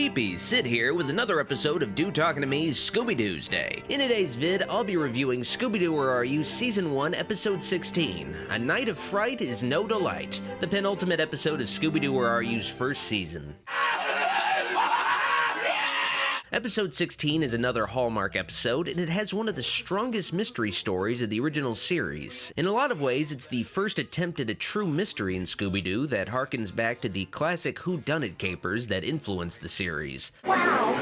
Sheepies, Sid here with another episode of Do Talking to Me's Scooby-Doo's Day. In today's vid, I'll be reviewing Scooby-Doo Where Are You Season 1, Episode 16, A Night of Fright is No Delight, the penultimate episode of Scooby-Doo Where Are You's first season. Episode 16 is another Hallmark episode, and it has one of the strongest mystery stories of the original series. In a lot of ways, it's the first attempt at a true mystery in Scooby-Doo that harkens back to the classic whodunit capers that influenced the series. Wow,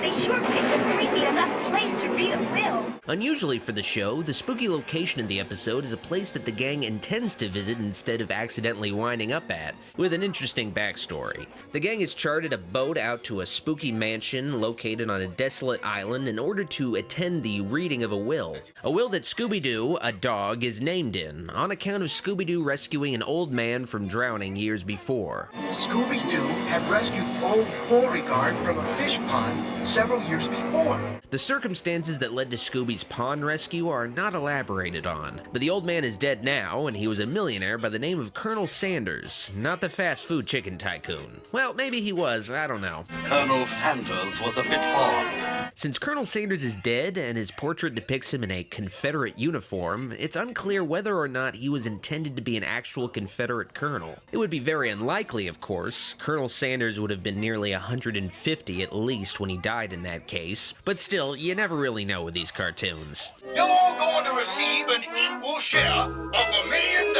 they sure picked a creepy enough place to read a will. Unusually for the show, the spooky location of the episode is a place that the gang intends to visit instead of accidentally winding up at, with an interesting backstory. The gang has chartered a boat out to a spooky mansion located on a desolate island in order to attend the reading of a will. A will that Scooby-Doo, a dog, is named in, on account of Scooby-Doo rescuing an old man from drowning years before. Scooby-Doo had rescued old Beauregard from a fish pond several years before. The circumstances that led to Scooby's pond rescue are not elaborated on, but the old man is dead now, and he was a millionaire by the name of Colonel Sanders, not the fast food chicken tycoon. Well, maybe he was, I don't know. Colonel Sanders was a bit odd. Since Colonel Sanders is dead and his portrait depicts him in a Confederate uniform, it's unclear whether or not he was intended to be an actual Confederate colonel. It would be very unlikely, of course. Colonel Sanders would have been nearly 150 at least when he died in that case, but still, you never really know with these cartoons. You're all going to receive an equal share of $1 million.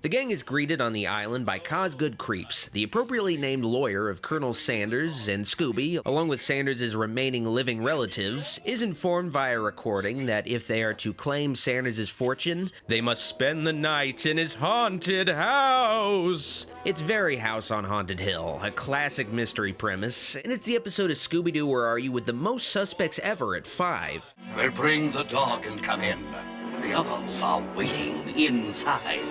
The gang is greeted on the island by Cosgood Creeps, the appropriately named lawyer of Colonel Sanders, and Scooby, along with Sanders' remaining living relatives, is informed via recording that if they are to claim Sanders' fortune, they must spend the night in his haunted house. It's very House on Haunted Hill, a classic mystery premise, and it's the episode of Scooby-Doo Where Are You with the most suspects ever at 5. Well, bring the dog and come in. The others are waiting inside.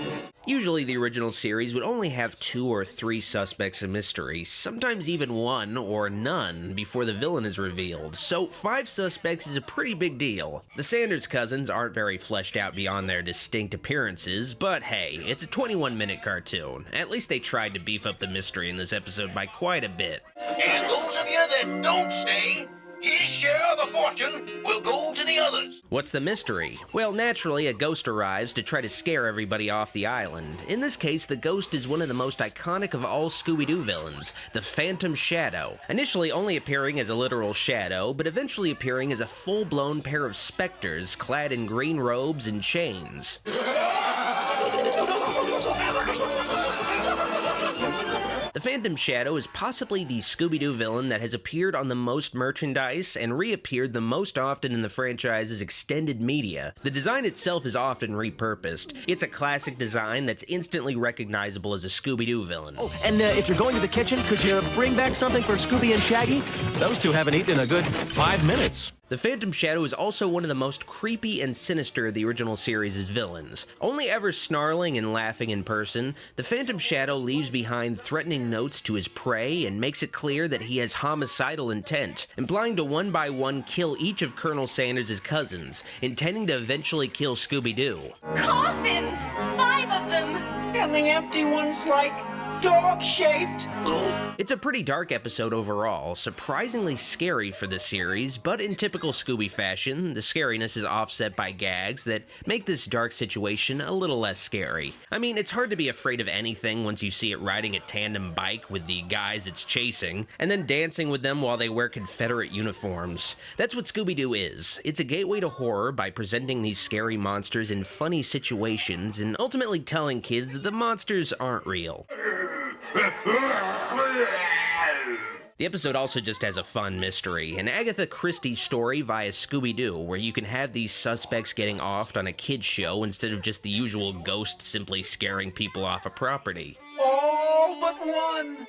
Usually the original series would only have 2 or 3 suspects in mystery, sometimes even 1 or none before the villain is revealed, so 5 suspects is a pretty big deal. The Sanders cousins aren't very fleshed out beyond their distinct appearances, but hey, it's a 21-minute cartoon. At least they tried to beef up the mystery in this episode by quite a bit. And those of you that don't stay, his share of the fortune will go to the others. What's the mystery? Well, naturally, a ghost arrives to try to scare everybody off the island. In this case, the ghost is one of the most iconic of all Scooby-Doo villains, the Phantom Shadow. Initially only appearing as a literal shadow, but eventually appearing as a full-blown pair of specters clad in green robes and chains. The Phantom Shadow is possibly the Scooby-Doo villain that has appeared on the most merchandise and reappeared the most often in the franchise's extended media. The design itself is often repurposed. It's a classic design that's instantly recognizable as a Scooby-Doo villain. Oh, and if you're going to the kitchen, could you bring back something for Scooby and Shaggy? Those two haven't eaten in a good 5 minutes. The Phantom Shadow is also one of the most creepy and sinister of the original series' villains. Only ever snarling and laughing in person, the Phantom Shadow leaves behind threatening notes to his prey and makes it clear that he has homicidal intent, implying to one by one kill each of Colonel Sanders' cousins, intending to eventually kill Scooby-Doo. Coffins! 5 of them! And the empty one's like dog-shaped. It's a pretty dark episode overall, surprisingly scary for the series, but in typical Scooby fashion, the scariness is offset by gags that make this dark situation a little less scary. I mean, it's hard to be afraid of anything once you see it riding a tandem bike with the guys it's chasing, and then dancing with them while they wear Confederate uniforms. That's what Scooby-Doo is. It's a gateway to horror by presenting these scary monsters in funny situations and ultimately telling kids that the monsters aren't real. The episode also just has a fun mystery, an Agatha Christie story via Scooby-Doo, where you can have these suspects getting offed on a kid's show instead of just the usual ghost simply scaring people off a property. All but one.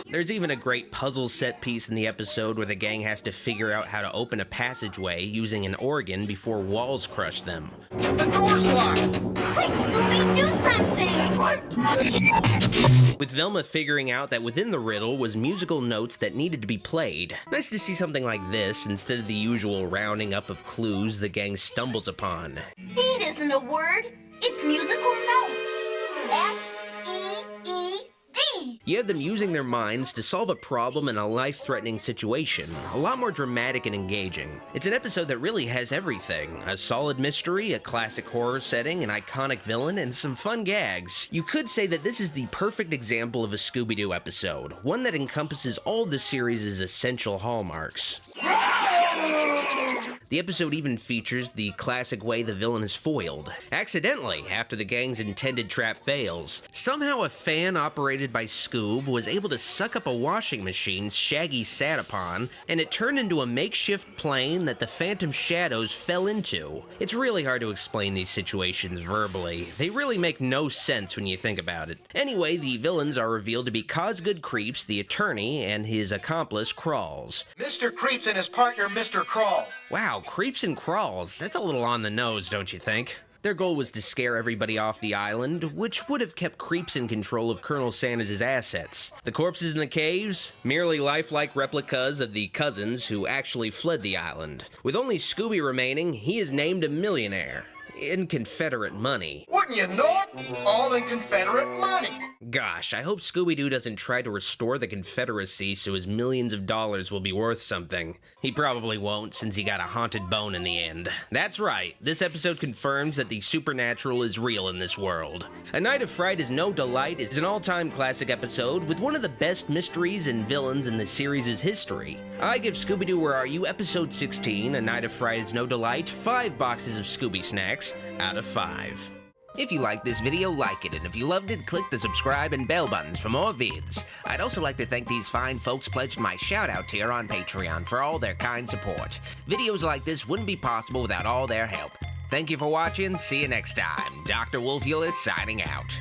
There's even a great puzzle set piece in the episode where the gang has to figure out how to open a passageway using an organ before walls crush them. The door's locked. Quick, Scooby, do something! With Velma figuring out that within the riddle was musical notes that needed to be played. Nice to see something like this instead of the usual rounding up of clues the gang stumbles upon. Beat isn't a word, it's musical notes. F-E-E-D. You have them using their minds to solve a problem in a life-threatening situation, a lot more dramatic and engaging. It's an episode that really has everything: a solid mystery, a classic horror setting, an iconic villain, and some fun gags. You could say that this is the perfect example of a Scooby-Doo episode, one that encompasses all the series' essential hallmarks. The episode even features the classic way the villain is foiled. Accidentally, after the gang's intended trap fails. Somehow a fan operated by Scoob was able to suck up a washing machine Shaggy sat upon, and it turned into a makeshift plane that the Phantom Shadows fell into. It's really hard to explain these situations verbally. They really make no sense when you think about it. Anyway, the villains are revealed to be Cosgood Creeps, the attorney, and his accomplice, Crawls. Mr. Creeps and his partner, Mr. Crawls. Wow, Creeps and Crawls, that's a little on the nose, don't you think? Their goal was to scare everybody off the island, which would have kept Creeps in control of Colonel Sanders' assets. The corpses in the caves? Merely lifelike replicas of the cousins who actually fled the island. With only Scooby remaining, he is named a millionaire. In Confederate money. Wouldn't you know it? All in Confederate money. Gosh, I hope Scooby-Doo doesn't try to restore the Confederacy so his millions of dollars will be worth something. He probably won't, since he got a haunted bone in the end. That's right, this episode confirms that the supernatural is real in this world. A Night of Fright is no delight is an all-time classic episode with one of the best mysteries and villains in the series' history. I give Scooby-Doo Where Are You episode 16, A Night of Fright is no delight, 5 boxes of Scooby snacks out of 5. If you liked this video, like it, and if you loved it, click the subscribe and bell buttons for more vids. I'd also like to thank these fine folks pledged my shout-out tier on Patreon for all their kind support. Videos like this wouldn't be possible without all their help. Thank you for watching, see you next time. Dr. Wolfula signing out.